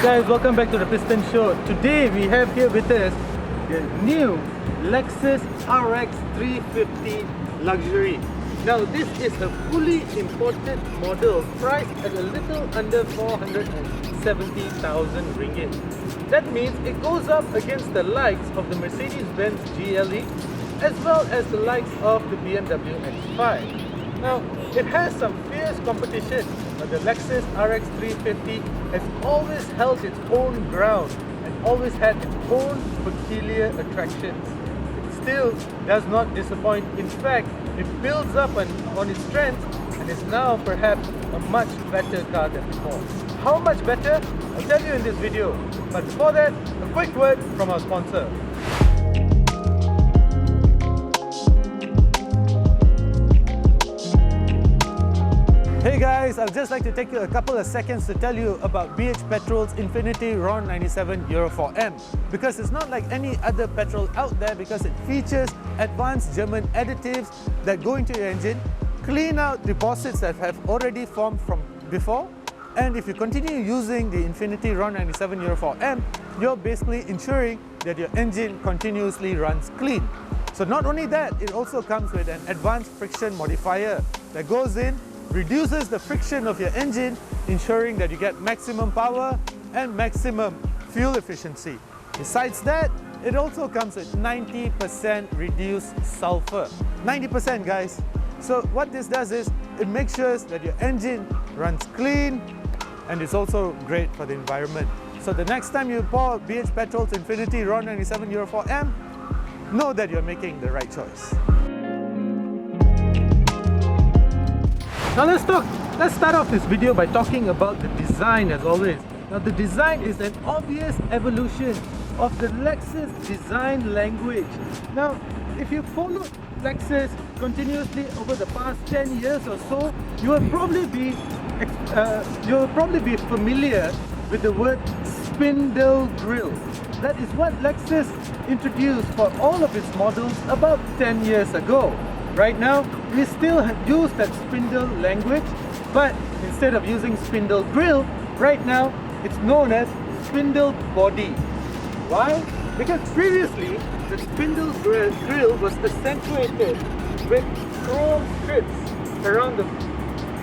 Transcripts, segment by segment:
guys, welcome back to the Piston Show. Today we have here with us the new Lexus RX350 Luxury. Now this is a fully imported model priced at a little under 470,000 ringgit. That means it goes up against the likes of the Mercedes-Benz GLE as well as the likes of the BMW X5. Now, it has some fierce competition, but the Lexus RX350 has always held its own ground and always had its own peculiar attractions. It still does not disappoint. In fact, it builds up on its strengths and is now perhaps a much better car than before. How much better? I'll tell you in this video. But before that, a quick word from our sponsor. Hey guys, I'd just like to take you a couple of seconds to tell you about BH Petrol's Infinity RON 97 Euro 4M, because it's not like any other petrol out there, because it features advanced German additives that go into your engine, clean out deposits that have already formed from before, and if you continue using the Infinity RON 97 Euro 4M, you're basically ensuring that your engine continuously runs clean. So not only that, it also comes with an advanced friction modifier that goes in, reduces the friction of your engine, ensuring that you get maximum power and maximum fuel efficiency. Besides that, it also comes with 90% reduced sulfur. 90% guys! So what this does is, it makes sure that your engine runs clean and it's also great for the environment. So the next time you pour BH Petrol's Infinity RON 97 Euro 4M, know that you're making the right choice. Now let's start off this video by talking about the design as always. Now the design is an obvious evolution of the Lexus design language. Now if you follow Lexus continuously over the past 10 years or so, you will probably be familiar with the word spindle grille. That is what Lexus introduced for all of its models about 10 years ago. Right now, we still use that spindle language, but instead of using spindle grille, right now it's known as spindle body. Why? Because previously, the spindle grille was accentuated with chrome strips around the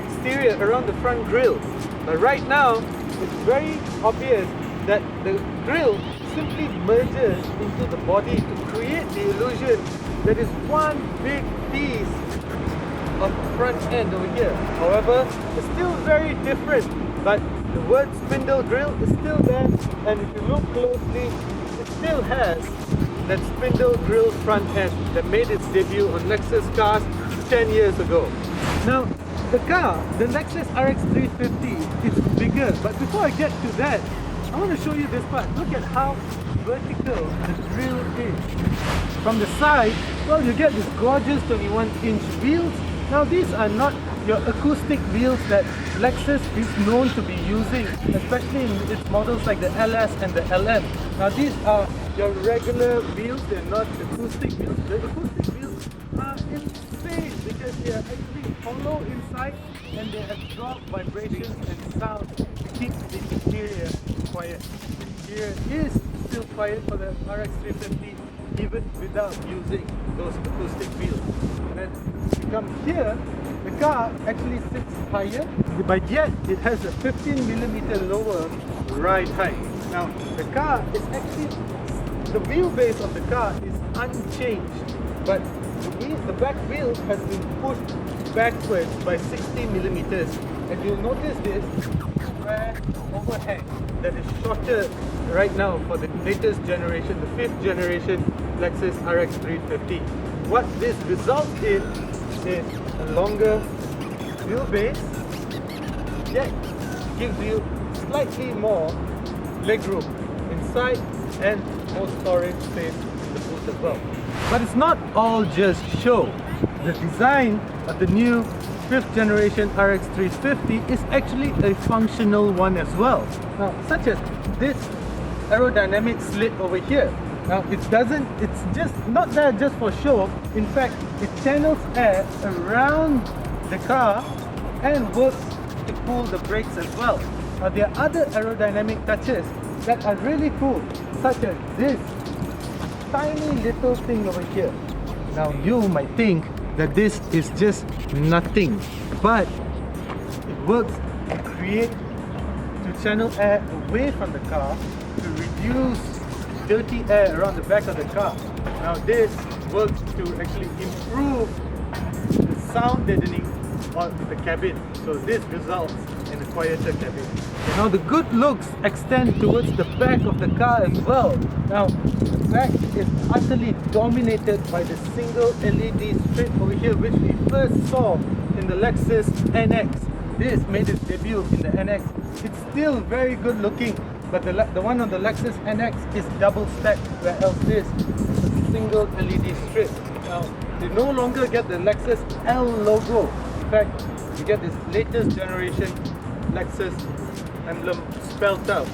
exterior, around the front grille. But right now, it's very obvious that the grille simply merges into the body to create the illusion that is one big piece of front end over here. However, it's still very different, but the word spindle grille is still there, and if you look closely, it still has that spindle grille front end that made its debut on Lexus cars 10 years ago. Now, the car, the Lexus RX350, is bigger, but before I get to that, I want to show you this part. Look at how vertical the grille is. From the side, well, you get these gorgeous 21-inch wheels. Now these are not your acoustic wheels that Lexus is known to be using, especially in its models like the LS and the LM. Now these are your regular wheels, they're not acoustic wheels. The acoustic wheels are in space because they are actually hollow inside and they absorb vibrations and sound to keep the interior quiet. The interior is still quiet for the RX350 even without using those acoustic wheels. And then you come here, the car actually sits higher, but yet it has a 15mm lower ride height. Now the car is actually, the wheelbase of the car is unchanged, but the back wheel has been pushed backwards by 60mm, and you'll notice this square overhang that is shorter right now for the latest generation, the 5th generation Lexus RX350. What this results in is a longer wheelbase, yet gives you slightly more legroom inside and more storage space in the boot as well. But it's not all just show. The design of the new 5th generation RX350 is actually a functional one as well. Now, such as this aerodynamic slit over here. Now it's just not there just for show. In fact, it channels air around the car and works to pull the brakes as well. there are other aerodynamic touches that are really cool, such as this tiny little thing over here. Now you might think that this is just nothing, but it works to channel air away from the car to reduce dirty air around the back of the car. Now this works to actually improve the sound deadening of the cabin, so this results in a quieter cabin. Now the good looks extend towards the back of the car as well. Now the back is utterly dominated by the single LED strip over here, which we first saw in the Lexus NX. This made its debut in the NX. It's still very good looking, but the one on the Lexus NX is double stacked, where else this is a single LED strip. Now they no longer get the Lexus L logo. In fact, you get this latest generation Lexus emblem spelled out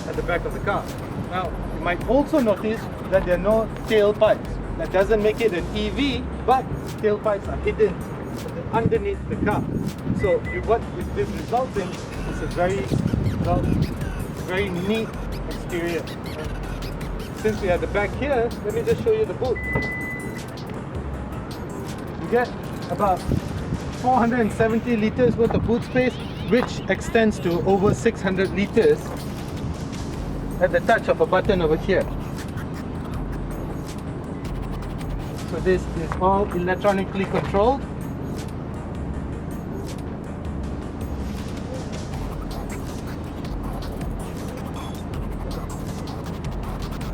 at the back of the car. Now you might also notice that there are no tailpipes. That doesn't make it an EV, but tailpipes are hidden underneath the car. So what this results in is a very neat exterior. And since we have the back here, let me just show you the boot. You get about 470 liters worth of boot space, which extends to over 600 liters at the touch of a button over here. So this is all electronically controlled.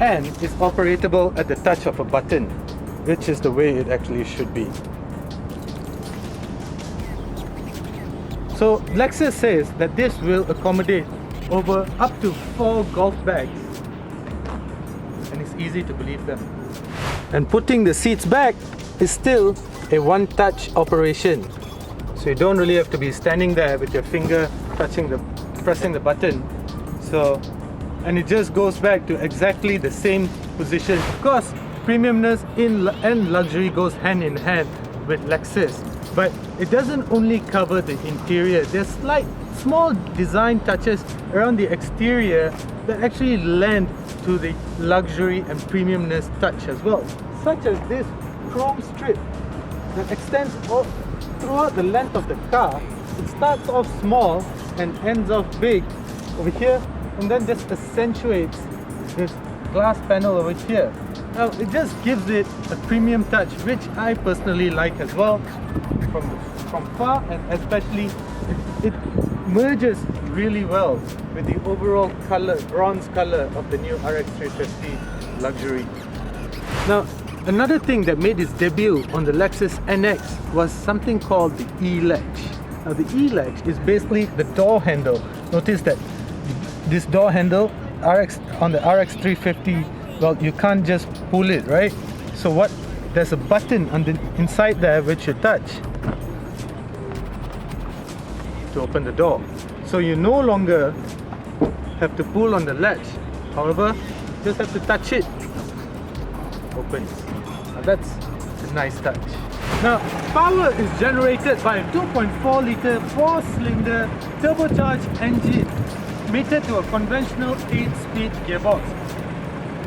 And is operatable at the touch of a button, which is the way it actually should be. So Lexus says that this will accommodate over up to 4 golf bags, and it's easy to believe them. And putting the seats back is still a one-touch operation, so you don't really have to be standing there with your finger pressing the button. And it just goes back to exactly the same position. Of course, premiumness and luxury goes hand in hand with Lexus, but it doesn't only cover the interior. There's small design touches around the exterior that actually lend to the luxury and premiumness touch as well, such as this chrome strip that extends throughout the length of the car. It starts off small and ends off big over here, and then just accentuates this glass panel over here. Now it just gives it a premium touch, which I personally like as well from far, and especially it merges really well with the overall bronze color of the new RX350 Luxury. Now another thing that made its debut on the Lexus NX was something called the E-latch. Now the E-latch is basically the door handle. Notice that this door handle on the RX350, well, you can't just pull it, right? So there's a button inside there which you touch to open the door. So you no longer have to pull on the latch. However, you just have to touch it. Opens. Now that's a nice touch. Now, power is generated by a 2.4 litre 4-cylinder turbocharged engine mated to a conventional 8-speed gearbox.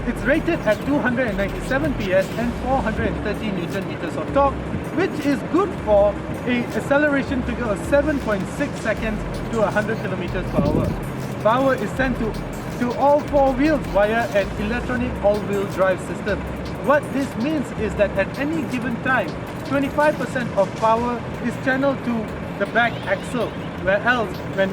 It's rated at 297 PS and 430 Newton meters of torque, which is good for an acceleration figure of 7.6 seconds to 100 kilometers per hour. Power is sent to all 4 wheels via an electronic all-wheel drive system. What this means is that at any given time, 25% of power is channeled to the back axle, where else when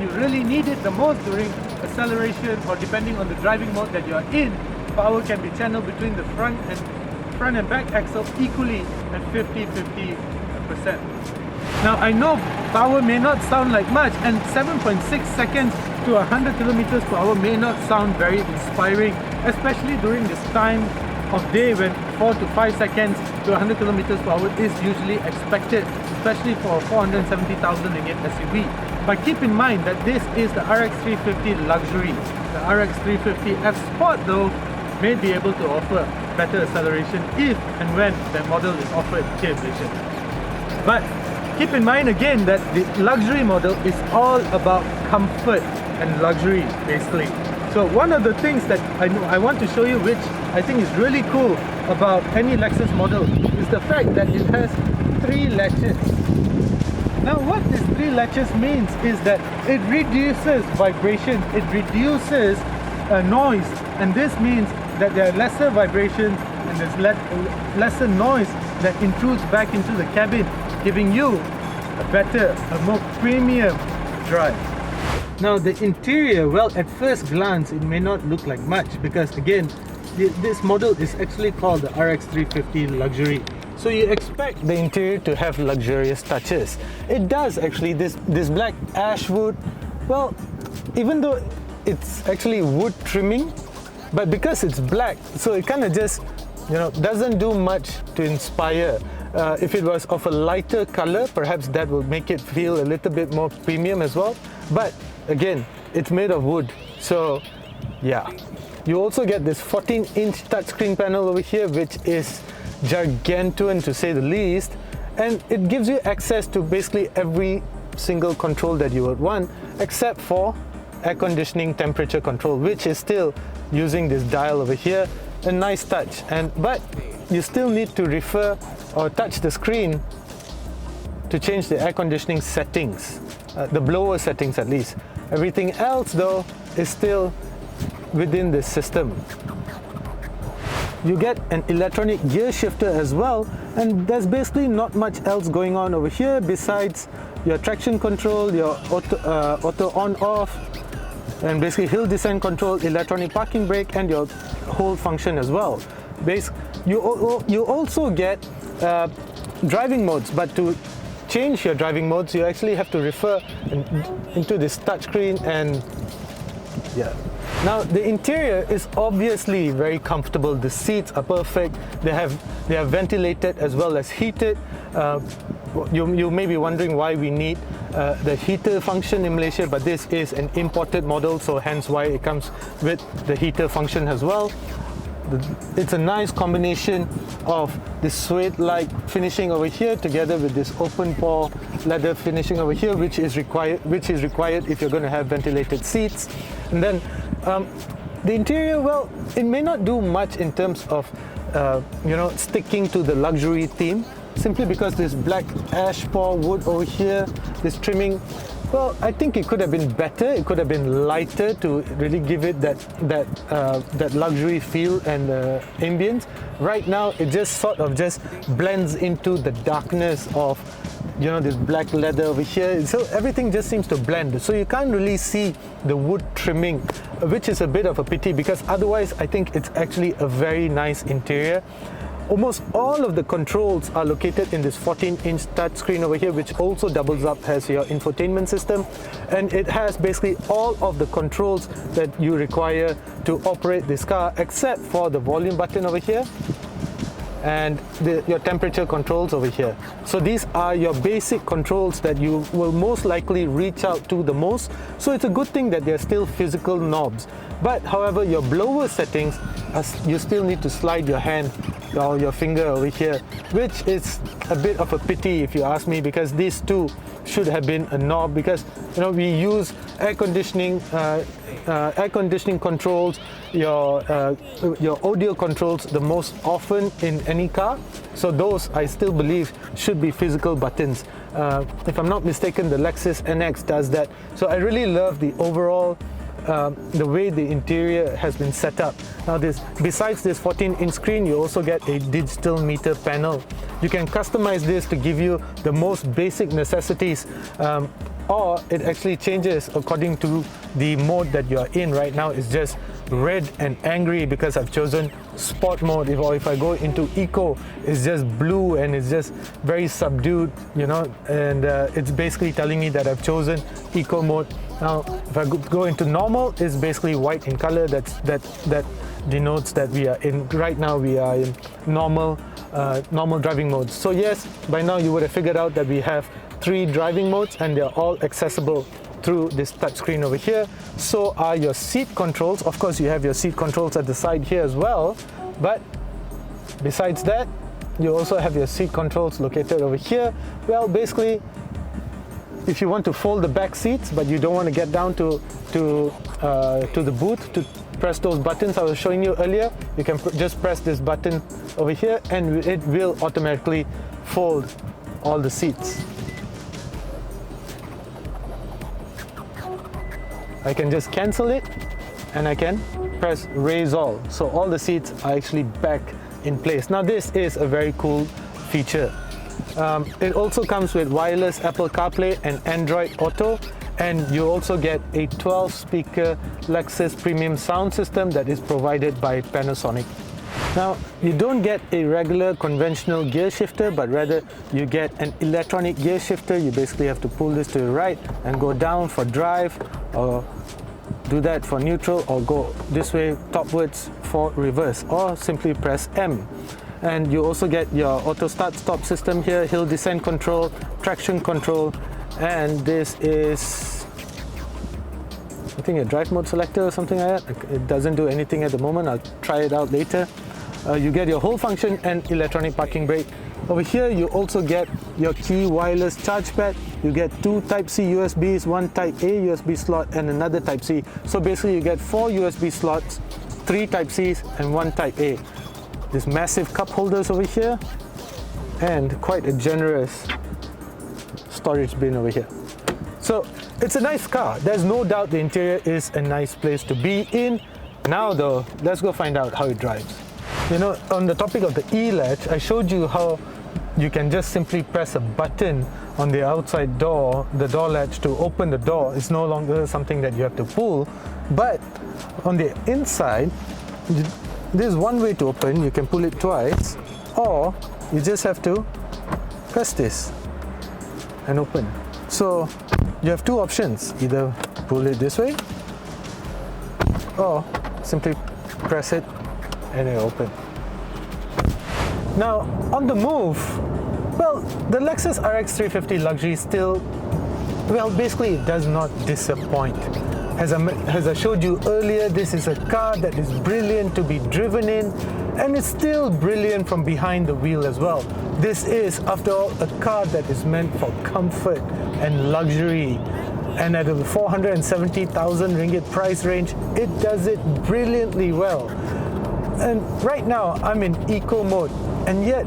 you really need it the most during acceleration, or depending on the driving mode that you are in, power can be channeled between the front and back axle equally at 50-50%. Now I know power may not sound like much, and 7.6 seconds to 100 kilometers per hour may not sound very inspiring, especially during this time of day when 4 to 5 seconds to 100 kilometers per hour is usually expected, especially for a 470,000 ringgit SUV. But keep in mind that this is the RX350 Luxury. The RX350 F Sport though may be able to offer better acceleration if and when that model is offered here in Malaysia. But keep in mind again that the luxury model is all about comfort and luxury, basically. So one of the things that I want to show you, which I think is really cool about any Lexus model, is the fact that it has 3 latches. Now what this 3 latches means is that it reduces vibration, it reduces noise, and this means that there are lesser vibrations and there's lesser noise that intrudes back into the cabin, giving you a better, a more premium drive. Now the interior, well, at first glance it may not look like much, because again, this model is actually called the RX350 Luxury. So you expect the interior to have luxurious touches. It does actually. This black ash wood, well, even though it's actually wood trimming, but because it's black, so it kind of just, doesn't do much to inspire. If it was of a lighter color, perhaps that would make it feel a little bit more premium as well. But again, it's made of wood, so yeah. You also get this 14-inch touchscreen panel over here, which is gargantuan to say the least, and it gives you access to basically every single control that you would want, except for air conditioning temperature control, which is still using this dial over here. A nice touch, but you still need to refer or touch the screen to change the air conditioning settings, the blower settings at least. Everything else though is still within this system. You get an electronic gear shifter as well, and there's basically not much else going on over here besides your traction control, your auto on off, and basically hill descent control, electronic parking brake, and your hold function as well. You also get driving modes, but to change your driving modes you actually have to refer into this touchscreen, and yeah. Now the interior is obviously very comfortable. The seats are perfect. They are ventilated as well as heated. You may be wondering why we need the heater function in Malaysia, but this is an imported model, so hence why it comes with the heater function as well. It's a nice combination of this suede-like finishing over here together with this open pore leather finishing over here, which is required if you're going to have ventilated seats. And then the interior, well, it may not do much in terms of sticking to the luxury theme, simply because this black ash pore wood over here, this trimming, well, I think it could have been better. It could have been lighter to really give it that luxury feel and ambience. Right now, it just sort of just blends into the darkness of this black leather over here. So everything just seems to blend. So you can't really see the wood trimming, which is a bit of a pity, because otherwise I think it's actually a very nice interior. Almost all of the controls are located in this 14-inch touchscreen over here, which also doubles up as your infotainment system, and it has basically all of the controls that you require to operate this car, except for the volume button over here and your temperature controls over here. So these are your basic controls that you will most likely reach out to the most. So it's a good thing that they're still physical knobs. But however, your blower settings, you still need to slide your hand or your finger over here, which is a bit of a pity if you ask me, because these two should have been a knob, because we use air conditioning controls, your audio controls the most often in any car. So those, I still believe, should be physical buttons. If I'm not mistaken, the Lexus NX does that. So I really love the overall the way the interior has been set up. Now besides this 14-inch screen, you also get a digital meter panel. You can customize this to give you the most basic necessities, or it actually changes according to the mode that you are in. Right now it's just red and angry because I've chosen sport mode. If I go into eco, it's just blue and it's just very subdued, and it's basically telling me that I've chosen eco mode. Now if I go into normal, it's basically white in color. That denotes that we are in, right now we are in normal driving modes. So yes, by now you would have figured out that we have 3 driving modes, and they're all accessible through this touchscreen over here. So are your seat controls. Of course, you have your seat controls at the side here as well, but besides that, you also have your seat controls located over here. Well, basically if you want to fold the back seats, but you don't want to get down to the booth to press those buttons I was showing you earlier, you can just press this button over here and it will automatically fold all the seats. I can just cancel it and I can press raise all. So all the seats are actually back in place. Now this is a very cool feature. It also comes with wireless Apple CarPlay and Android Auto, and you also get a 12-speaker Lexus premium sound system that is provided by Panasonic. Now, you don't get a regular conventional gear shifter, but rather you get an electronic gear shifter. You basically have to pull this to the right and go down for drive, or do that for neutral, or go this way topwards for reverse, or simply press M. And you also get your auto start stop system here, hill descent control, traction control, and this is, I think, a drive mode selector or something like that. It doesn't do anything at the moment. I'll try it out later. You get your hold function and electronic parking brake. Over here you also get your key wireless charge pad. You get 2 Type-C USBs, 1 Type-A USB slot and another Type-C. So basically you get 4 USB slots, 3 Type-Cs and 1 Type-A. This massive cup holders over here and quite a generous storage bin over here. So it's a nice car. There's no doubt the interior is a nice place to be in. Now though, let's go find out how it drives. You know, on the topic of the E-latch, I showed you how you can just simply press a button on the outside door, the door latch, to open the door. It's no longer something that you have to pull. But on the inside, there's one way to open. You can pull it twice, or you just have to press this and open. So you have 2 options: either pull it this way or simply press it and it open. Now on the move, well, the Lexus RX350 Luxury still, well, basically it does not disappoint. As I showed you earlier, this is a car that is brilliant to be driven in, and it's still brilliant from behind the wheel as well. This is, after all, a car that is meant for comfort and luxury. And at a 470,000 ringgit price range, it does it brilliantly well. And right now, I'm in eco mode, and yet,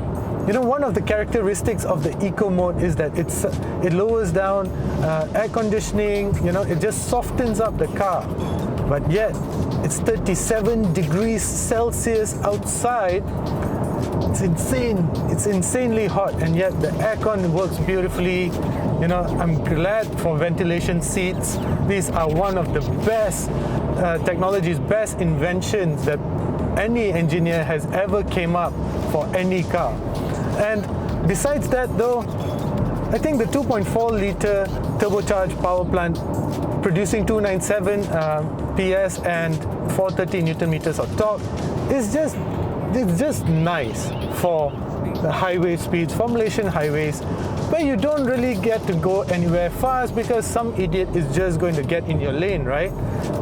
you know, one of the characteristics of the eco mode is that it lowers down air conditioning, you know, it just softens up the car. But yet, it's 37 degrees Celsius outside. It's insane. It's insanely hot, and yet the aircon works beautifully. You know, I'm glad for ventilation seats. These are one of the best technologies, best inventions that any engineer has ever came up for any car. And besides that though, I think the 2.4 litre turbocharged power plant producing 297 PS and 430 Newton meters of torque is just nice for the highway speeds, for Malaysian highways, where you don't really get to go anywhere fast because some idiot is just going to get in your lane, right?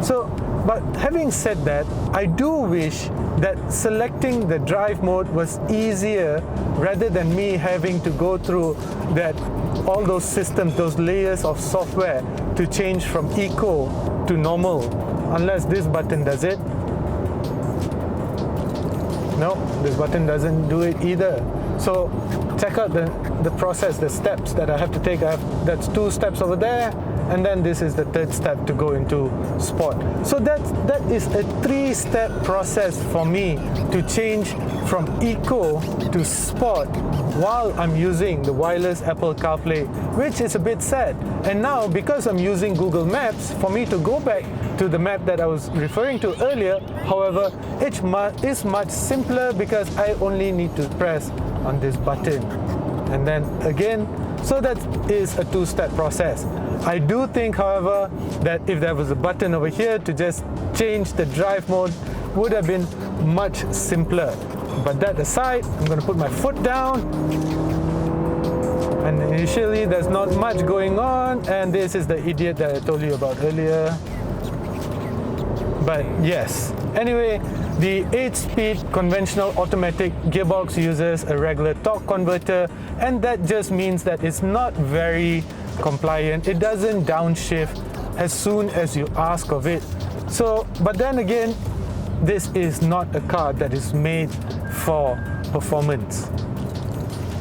So, but having said that, I do wish that selecting the drive mode was easier rather than me having to go through all those systems, those layers of software to change from eco to normal, unless this button does it. No, this button doesn't do it either. So check out the process, the steps that I have to take. That's 2 steps over there, and then this is the 3rd step to go into sport. So that is a 3-step process for me to change from eco to sport while I'm using the wireless Apple CarPlay, which is a bit sad. And now, because I'm using Google Maps, for me to go back to the map that I was referring to earlier, however, it is much simpler because I only need to press on this button and then again. So that is a 2-step process. I do think, however, that if there was a button over here to just change the drive mode, would have been much simpler. But that aside, I'm going to put my foot down, and initially there's not much going on, and this is the idiot that I told you about earlier. But yes, anyway, the 8-speed conventional automatic gearbox uses a regular torque converter, and that just means that it's not very compliant. It doesn't downshift as soon as you ask of it. So, but then again, this is not a car that is made for performance.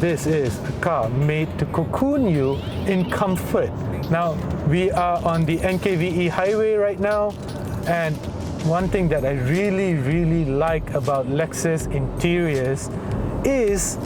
This is a car made to cocoon you in comfort. Now, we are on the NKVE highway right now, and one thing that I really like about Lexus interiors is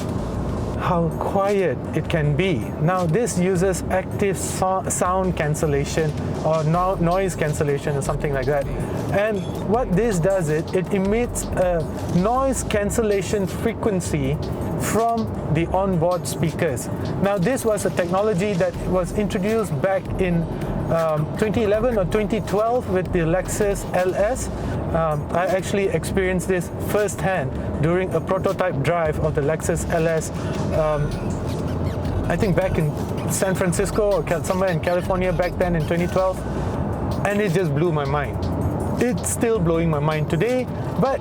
how quiet it can be. Now, this uses active sound cancellation or noise cancellation or something like that. And what this does, it emits a noise cancellation frequency from the onboard speakers. Now, this was a technology that was introduced back in 2011 or 2012 with the Lexus LS. I actually experienced this firsthand during a prototype drive of the Lexus LS. I think back in San Francisco or somewhere in California back then in 2012, and it just blew my mind. It's still blowing my mind today, but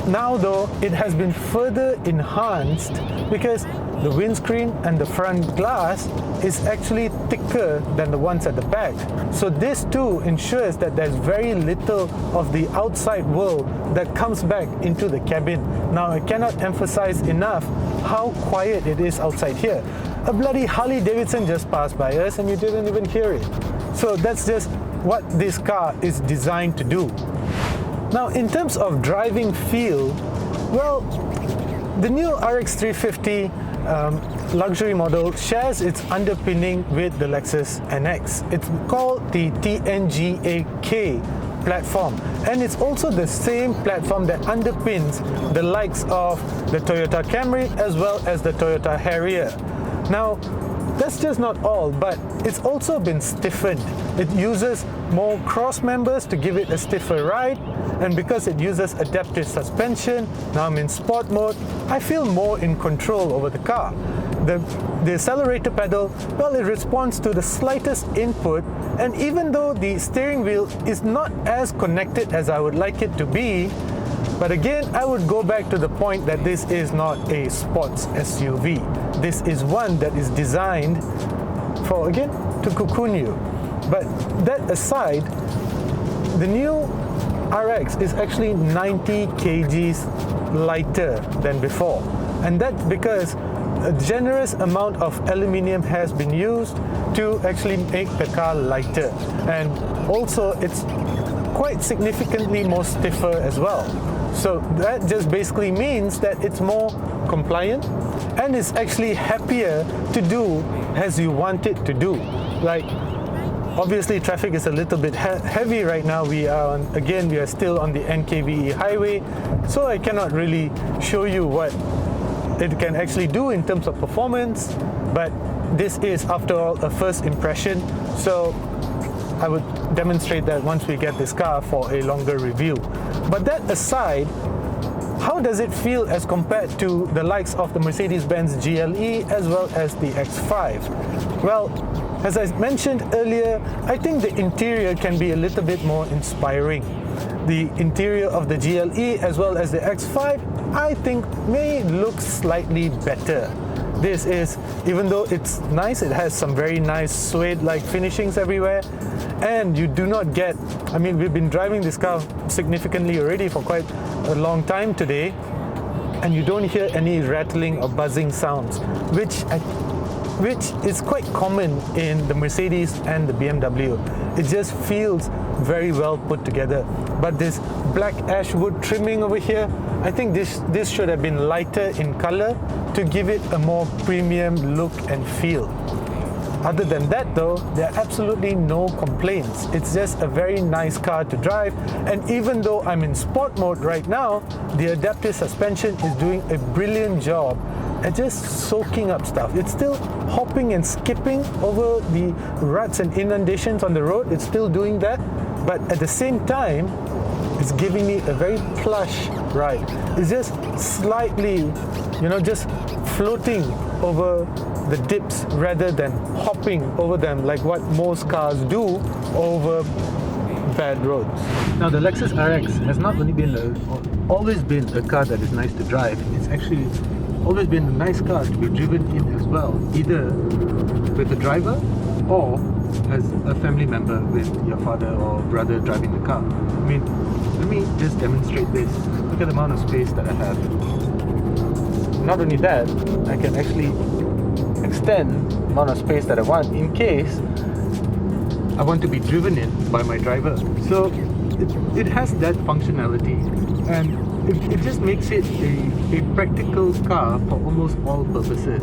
now though it has been further enhanced because the windscreen and the front glass is actually thicker than the ones at the back. So this too ensures that there's very little of the outside world that comes back into the cabin. Now, I cannot emphasize enough how quiet it is outside here. A bloody Harley Davidson just passed by us and you didn't even hear it. So that's just what this car is designed to do. Now, in terms of driving feel, well, the new RX350 luxury model shares its underpinning with the Lexus NX. It's called the TNGA-K platform, and it's also the same platform that underpins the likes of the Toyota Camry as well as the Toyota Harrier. Now, that's just not all, but it's also been stiffened. It uses more cross members to give it a stiffer ride, and because it uses adaptive suspension, now I'm in sport mode, I feel more in control over the car. The accelerator pedal, well, it responds to the slightest input, and even though the steering wheel is not as connected as I would like it to be, but again, I would go back to the point that this is not a sports SUV. This is one that is designed for, again, to cocoon you. But that aside, the new RX is actually 90 kgs lighter than before. And that's because a generous amount of aluminium has been used to actually make the car lighter. And also, it's quite significantly more stiffer as well. So that just basically means that it's more compliant and it's actually happier to do as you want it to do. Like, obviously traffic is a little bit heavy right now. We are still on the NKVE highway, so I cannot really show you what it can actually do in terms of performance, but this is, after all, a first impression, so I would demonstrate that once we get this car for a longer review. But that aside, how does it feel as compared to the likes of the Mercedes-Benz GLE as well as the X5? Well, as I mentioned earlier, I think the interior can be a little bit more inspiring. The interior of the GLE as well as the X5, I think, may look slightly better. This is, even though it's nice, it has some very nice suede-like finishings everywhere, and you do not get, I mean, we've been driving this car significantly already for quite a long time today, and you don't hear any rattling or buzzing sounds, which is quite common in the Mercedes and the BMW. It just feels very well put together. But this black ash wood trimming over here, I think this should have been lighter in color to give it a more premium look and feel. Other than that though, there are absolutely no complaints. It's just a very nice car to drive, and even though I'm in sport mode right now, the adaptive suspension is doing a brilliant job at just soaking up stuff. It's still hopping and skipping over the ruts and inundations on the road. It's still doing that, but at the same time, it's giving me a very plush ride. It's just slightly, just floating over the dips rather than hopping over them like what most cars do over bad roads. Now, the Lexus RX has not only always been a car that is nice to drive, it's actually always been a nice car to be driven in as well, either with the driver or as a family member with your father or brother driving the car. I mean, let me just demonstrate this. Look at the amount of space that I have. Not only that, I can actually extend the amount of space that I want in case I want to be driven in by my driver. So it has that functionality, and it just makes it a practical car for almost all purposes.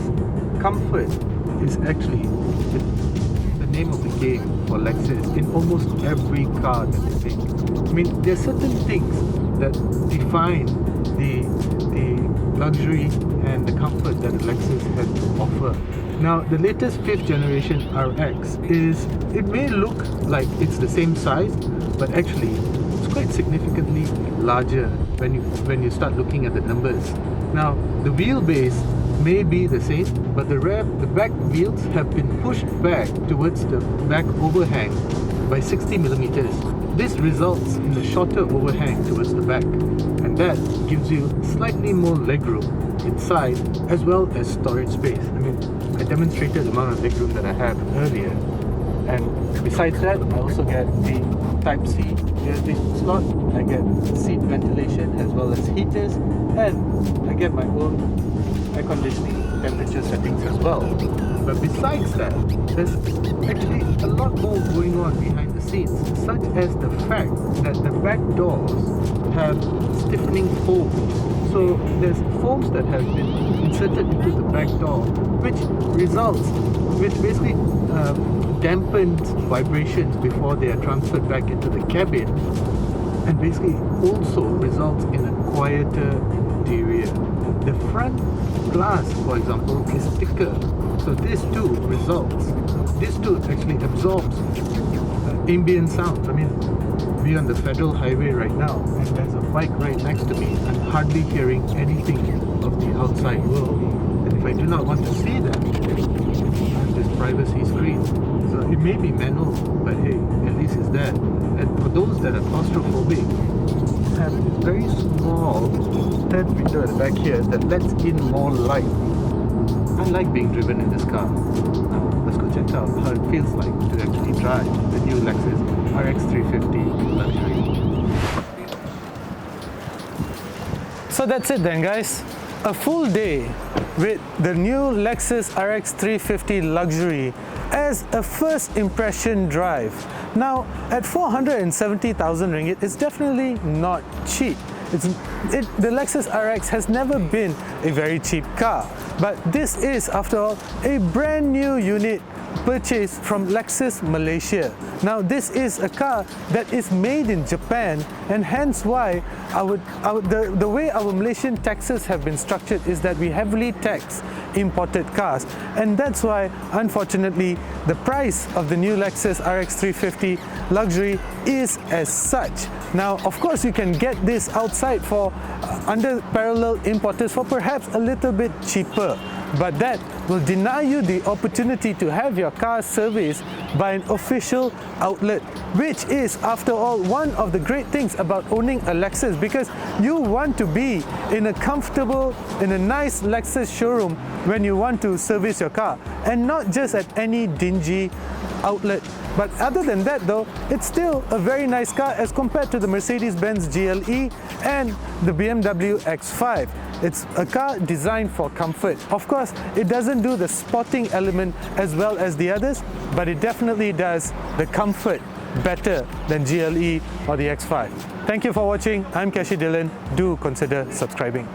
Comfort is actually the name of the game for Lexus in almost every car that they make. I mean, there are certain things that define the luxury and the comfort that the Lexus has to offer. Now, the latest 5th generation RX it may look like it's the same size, but actually it's quite significantly larger when you start looking at the numbers. Now, the wheelbase may be the same, but the back wheels have been pushed back towards the back overhang by 60 millimeters. This results in a shorter overhang towards the back, and that gives you slightly more legroom inside as well as storage space. I mean, I demonstrated the amount of legroom that I have earlier, and besides that, I also get the Type-C USB slot. I get seat ventilation as well as heaters, and I get my own air conditioning temperature settings as well. But besides that, there's actually a lot more going on behind the scenes, such as the fact that the back doors have stiffening foams. So there's foams that have been inserted into the back door, which basically dampens vibrations before they are transferred back into the cabin, and basically also results in a quieter interior. The front glass, for example, is thicker, so this too actually absorbs ambient sound. I mean, we're on the federal highway right now, and there's a bike right next to me. I'm hardly hearing anything of the outside world, and if I do not want to see that, I have this privacy screen. So it may be manual, but hey, at least it's there. And for those that are claustrophobic, have this very small third window at the back here that lets in more light. I like being driven in this car. Now let's go check out how it feels like to actually drive the new Lexus RX350 Luxury. So that's it then, guys. A full day with the new Lexus RX350 Luxury as a first impression drive. Now, at 470,000 ringgit, it's definitely not cheap. The Lexus RX has never been a very cheap car, but this is, after all, a brand new unit purchased from Lexus Malaysia. Now, this is a car that is made in Japan, and hence why the way our Malaysian taxes have been structured is that we heavily tax imported cars, and that's why, unfortunately, the price of the new Lexus RX350 Luxury is as such. Now, of course, you can get this outside for under parallel importers for perhaps a little bit cheaper, but that will deny you the opportunity to have your car serviced by an official outlet, which is, after all, one of the great things about owning a Lexus, because you want to be in a nice Lexus showroom when you want to service your car, and not just at any dingy outlet. But other than that though, it's still a very nice car as compared to the Mercedes-Benz GLE and the BMW X5. It's a car designed for comfort. Of course, it doesn't do the sporting element as well as the others, but it definitely does the comfort better than GLE or the X5. Thank you for watching. I'm Kashi Dylan. Do consider subscribing.